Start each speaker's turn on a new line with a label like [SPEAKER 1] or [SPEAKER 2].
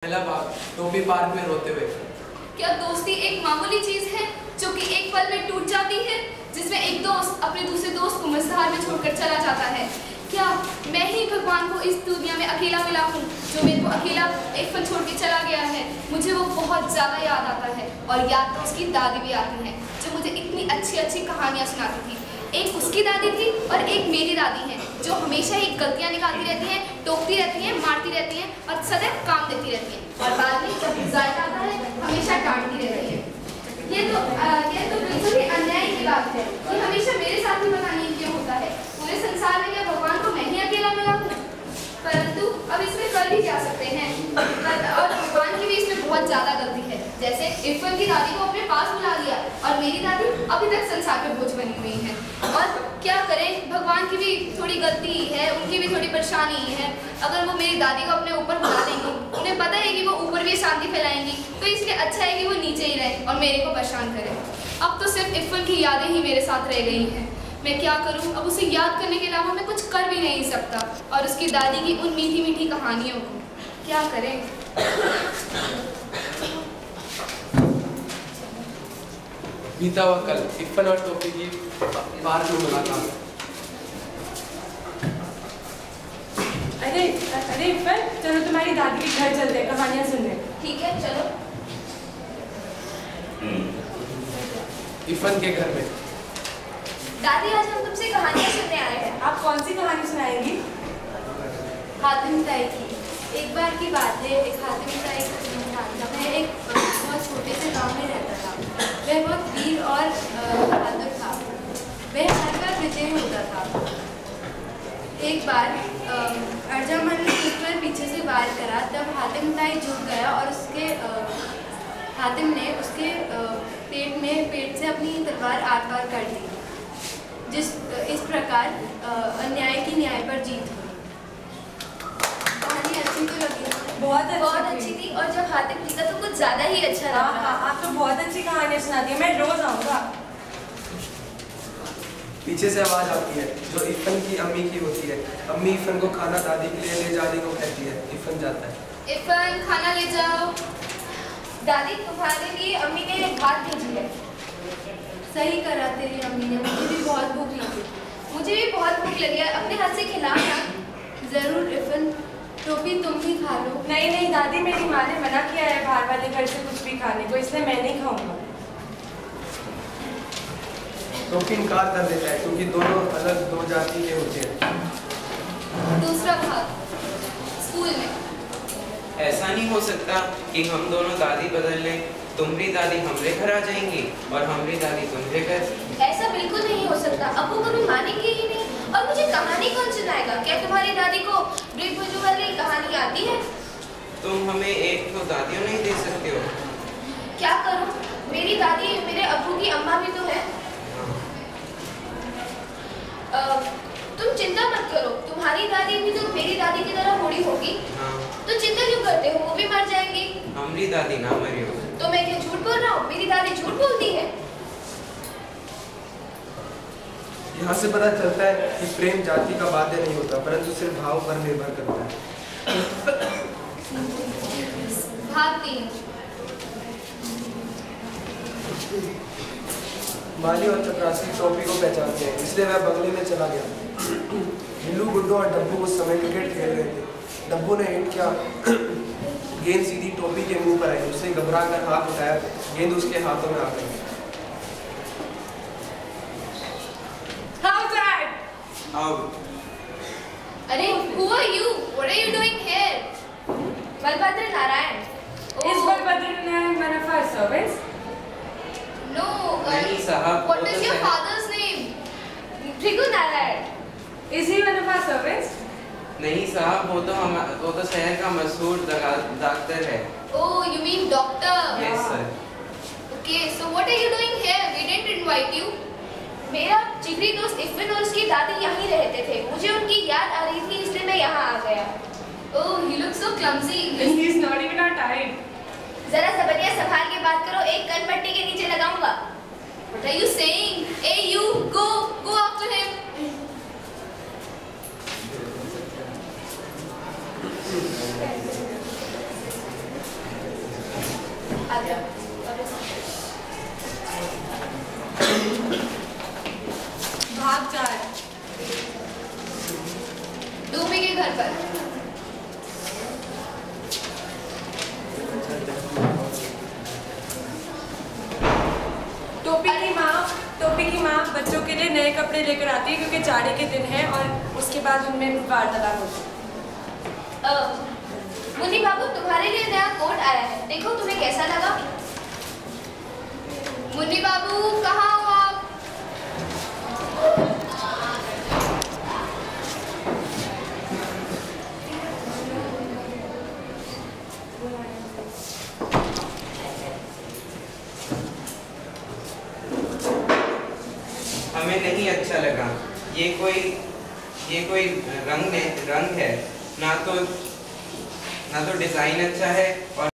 [SPEAKER 1] टोपी पार्क में रोते हुए।
[SPEAKER 2] क्या दोस्ती एक मामूली चीज है जो कि एक पल में टूट जाती है, जिसमें एक दोस्त अपने दूसरे दोस्त को मझधार में छोड़कर चला जाता है? क्या मैं ही भगवान को इस दुनिया में अकेला मिला हूँ जो मेरे को अकेला एक पल छोड़ के चला गया है? मुझे वो बहुत ज़्यादा याद आता है, और याद तो उसकी दादी भी आती है जो मुझे इतनी अच्छी अच्छी कहानियाँ सुनाती थी। एक उसकी दादी थी और एक मेरी दादी है जो हमेशा ही गलतियाँ निकालती रहती हैं, टोकती रहती हैं, मारती रहती हैं और सदैव काम देती रहती हैं, और बाद में जब रिजल्ट आता है हमेशा डांटती रहती है। ये तो बिल्कुल ही अन्याय की बात है कि हमेशा मेरे साथ ही पता नहीं क्यों होता है। पूरे संसार में क्या भगवान को मैं ही अकेला मिला हूँ? परंतु अब इसमें कर भी जा सकते हैं, और भगवान की भी इसमें बहुत ज़्यादा गलती है। जैसे इरफान की दादी को अपने पास बुला लिया और मेरी दादी अभी तक संसार पे बोझ बनी हुई है। और क्या करें, भगवान की भी थोड़ी गलती है, उनकी भी थोड़ी परेशानी है। अगर वो मेरी दादी को अपने ऊपर बुला देंगी, उन्हें पता है कि वो ऊपर भी शांति फैलाएंगी, तो इसलिए अच्छा है कि वो नीचे ही रहे और मेरे को परेशान करें। अब तो सिर्फ इरफान की यादें ही मेरे साथ रह गई हैं। मैं क्या करूं? अब उसे याद करने के अलावा मैं कुछ कर भी नहीं सकता, और उसकी दादी की उन मीठी मीठी कहानियों को क्या करें?
[SPEAKER 1] बीता हुआ कल इरफान और टोपी की पार्क में मुलाकात।
[SPEAKER 3] अरे इरफान, चलो तुम्हारी दादी के घर चलते हैं, कहानियां सुनने।
[SPEAKER 2] ठीक है, चलो।
[SPEAKER 1] इरफान के घर में।
[SPEAKER 2] दादी, आज हम तुमसे कहानियां सुनने आए हैं।
[SPEAKER 3] आप कौन सी कहानी सुनाएंगी?
[SPEAKER 2] हातिम ताई की। एक बार की बात है, एक हातिम ताई का इंसान था। मैं एक बहुत छोटे से गांव में रहता था। वह बहुत वीर और बहादुर था। वह हर बार विजय होता था। एक बार अर्जामन ने उस पर पीछे से वार करा, तब हातिम ताई झुक गया और हातिम ने उसके पेट से अपनी तलवार आर पार कर दी। इस प्रकार अन्याय की न्याय पर जीत हुई। कहानी अच्छी तो लगी? बहुत अच्छी थी, और जब हातिम जीता तो कुछ ज्यादा ही अच्छा लगा।
[SPEAKER 3] हाँ, आप तो बहुत अच्छी कहानियां सुनाती हैं, मैं रोज आऊँगा।
[SPEAKER 1] पीछे से आवाज आती है जो इरफान की अम्मी की होती है। अम्मी इरफान को खाना दादी के लिए ले जाने को कहती है। इरफान जाता है।
[SPEAKER 2] इरफान, खाना ले जाओ। दादी, तुम्हारे लिए अम्मी ने भात भेजी है। सही करा तेरी अम्मी ने, मुझे भी बहुत भूख लगी। मुझे भी बहुत भूख लगी है, अपने हाथ से खिलाना। जरूर इरफान, टोपी तुम ही खा लो।
[SPEAKER 3] नहीं दादी, मेरी माँ ने मना किया है बाहर वाले घर से कुछ भी खाने को, इसलिए मैं नहीं खाऊंगा।
[SPEAKER 1] टोपी इनकार कर देता है क्योंकि दोनों अलग दो जाति के होते हैं।
[SPEAKER 2] दूसरा भाग, स्कूल में।
[SPEAKER 4] ऐसा नहीं हो सकता कि हम दोनों दादी बदल लें। तुम्हारी दादी हमारे घर आ जाएंगी और हमारी दादी तुम्हारे घर।
[SPEAKER 2] ऐसा बिल्कुल नहीं हो सकता। अबू कभी मानेंगे ही नहीं। और मुझे कहानी कौन सुनाएगा? क्या तुम्हारी दादी को ब्रेक बुजू वाली कहानी आती है?
[SPEAKER 4] तुम हमें एक तो दादियों नहीं दे सकते हो?
[SPEAKER 2] क्या करूं? मेरी दादी मेरे अबू की अम्मा भी तो है। तुम चिंता मत करो, तुम्हारी दादी भी तो मेरी दादी की तरह बूढ़ी होगी।
[SPEAKER 4] हाँ।
[SPEAKER 2] तो चिंता क्यों करते हो? वो भी मर जाएंगी।
[SPEAKER 4] हमारी दादी ना मरी हो।
[SPEAKER 2] तो मैं क्या झूठ बोल रहा हूँ? मेरी दादी झूठ बोलती है।
[SPEAKER 1] यहाँ से पता चलता है कि प्रेम जाति का बाध्य नहीं होता, परंतु सिर्फ भाव पर निर्भर करता है।
[SPEAKER 2] भाग 3।
[SPEAKER 1] माली और चपरासी टोपी को पहचानते हैं, इसलिए वह बंगले में चला गया। बिल्लू, गुड्डू और डब्बू उस समय क्रिकेट खेल रहे थे। डब्बू ने हिट किया, गेंद सीधी टोपी के मुंह पर आई। उसने घबरा कर हाथ उठाया, गेंद उसके हाथों में आ गई।
[SPEAKER 4] Out.
[SPEAKER 2] अरे, who are you? What are you doing here? Balabhadra Narayan.
[SPEAKER 3] Is Balbhadra Narayan one of our servants?
[SPEAKER 2] No.
[SPEAKER 4] नहीं साहब,
[SPEAKER 2] What
[SPEAKER 4] वो
[SPEAKER 2] is
[SPEAKER 4] तो
[SPEAKER 2] your
[SPEAKER 4] है।
[SPEAKER 2] father's name? Bhrigu Narayan.
[SPEAKER 3] Is he one of our servants?
[SPEAKER 4] नहीं साहब, वो तो शहर का मशहूर डॉक्टर है।
[SPEAKER 2] Oh, you mean doctor?
[SPEAKER 4] Yes sir.
[SPEAKER 2] Okay, so what are you doing here? We didn't invite you. मेरा जिगरी दोस्त इरफान और उसकी दादी यहीं रहते थे। मुझे उनकी याद आ रही थी, इसलिए मैं यहाँ आ गया। Oh, you look so clumsy.
[SPEAKER 3] He is not even our type.
[SPEAKER 2] जरा सबरिया संभाल के बात करो, एक कन पट्टी के नीचे लगाऊंगा। What are you saying? Hey, you go after him.
[SPEAKER 3] आजा। भाग जा रहा है।
[SPEAKER 2] डूबी के घर पर।
[SPEAKER 3] टोपी की माँ बच्चों के लिए नए कपड़े लेकर आती है क्योंकि जाड़े के दिन है और उसके बाद उनमें वार्तालाप होती है।
[SPEAKER 2] मुन्नी बाबू, तुम्हारे लिए नया कोट आया है, देखो तुम्हें कैसा लगा। मुन्नी बाबू, कहाँ हो आप?
[SPEAKER 4] हमें नहीं अच्छा लगा। ये कोई रंग है, ना तो डिजाइन अच्छा है और